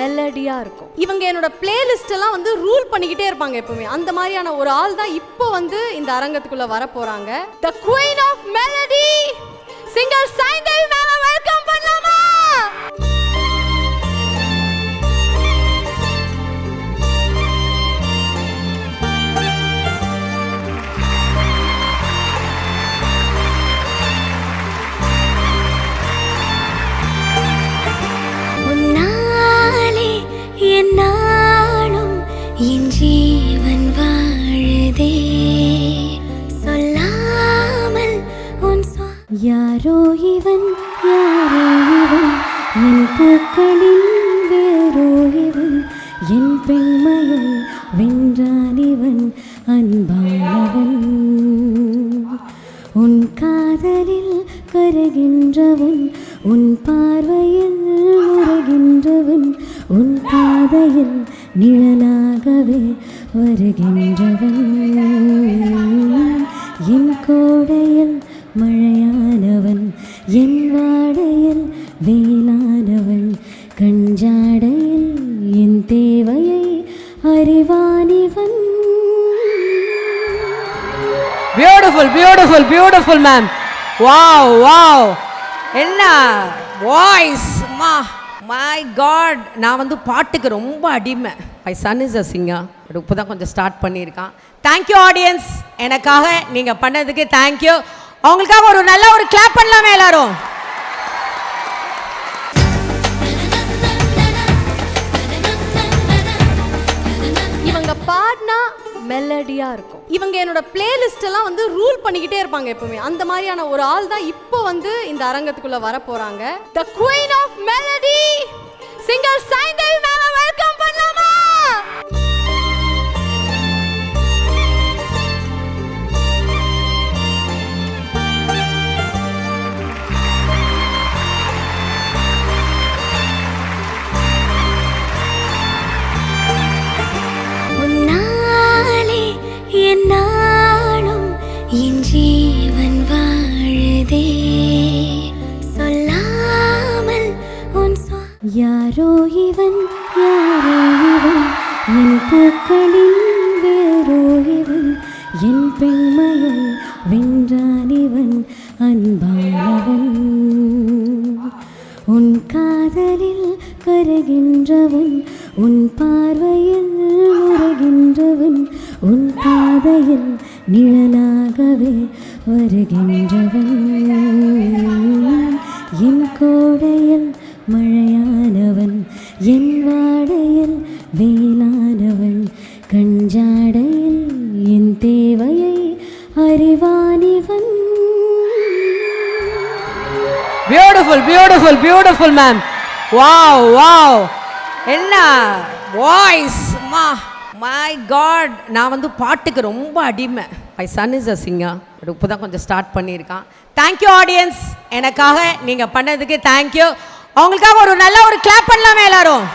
மெலடியா இருக்கும். இவங்க என்னோட பிளேலிஸ்ட் எல்லாம் வந்து ரூல் பண்ணிக்கிட்டே இருப்பாங்க எப்பவுமே. அந்த மாதிரியான ஒரு ஆள் தான் இப்போ வந்து இந்த அரங்கத்துக்குள்ள வர போறாங்க. The Queen of Melody singer Saindhavi ma'am welcome பண்ணலாமா? என்னாலும் என் ஜீவன் வாழுதே சொல்லாமல் உன் யாரோ இவன் என் பூக்களின் வேறோ இவன் என் பெண்மையை வென்றான் இவன் அன்பானவன் உன் காதலில் கருகின்றவன் உன் பார்வையில் உருகின்றவன் உன் பாதையில் நிழலாகவே வருகின்றவன் என் கோடையில் மழையானவன் என் வாடையில் வெயிலானவன் கஞ்சாடையில் என் தேவையை அறிவானிவன். Beautiful beautiful beautiful ma'am. Wow wow, என்ன வாய்ஸ் மா, மை காட். நான் வந்து பாட்டுக்கு ரொம்ப அடிமை. My son is a singer. இப்போ தான் கொஞ்சம் ஸ்டார்ட் பண்ணியிருக்கான். தேங்க்யூ ஆடியன்ஸ், எனக்காக நீங்கள் பண்ணதுக்கு தேங்க்யூ. அவங்களுக்காக ஒரு நல்ல ஒரு கிளாப் பண்ணலாமே எல்லாரும். இவங்க பாடினா மெலடியா இருக்கும். இவங்க என்னோட பிளேலிஸ்ட் எல்லாம் வந்து ரூல் பண்ணிக்கிட்டே இருப்பாங்க எப்பவுமே. அந்த மாதிரியான ஒரு ஆள் தான் இப்போ வந்து இந்த அரங்கத்துக்குள்ள வர போறாங்க. The Queen of Melody singer Saindhavi ma'am welcome பண்ணலாமா? என்னாலும் என் ஜீவன் வாழுதே சொல்லாமல் உன் யாரோ இவன் என் பூக்களின் வேறோ இவன் என் பெண்மையை வென்றான் இவன் அன்பானவன் உன் காதலில் கருகின்றவன் உன் பார்வையில் உருகின்றவன் உன் பாதையில் நிழலாகவே வருகின்றவன் என் கோடையில் மழையானவன் என் வாடையில் வெயிலானவன் கஞ்சாடையில் என் தேவையை அறிவானிவன். Beautiful beautiful beautiful ma'am. Wow wow, என்ன வாய்ஸ் மா, மை காட். நான் வந்து பாட்டுக்கு ரொம்ப அடிமை. My son is a singer. இப்போ தான் கொஞ்சம் ஸ்டார்ட் பண்ணியிருக்கான். தேங்க்யூ ஆடியன்ஸ், எனக்காக நீங்கள் பண்ணதுக்கு தேங்க்யூ. அவங்களுக்காக ஒரு நல்ல ஒரு கிளாப் பண்ணலாமே எல்லாரும்.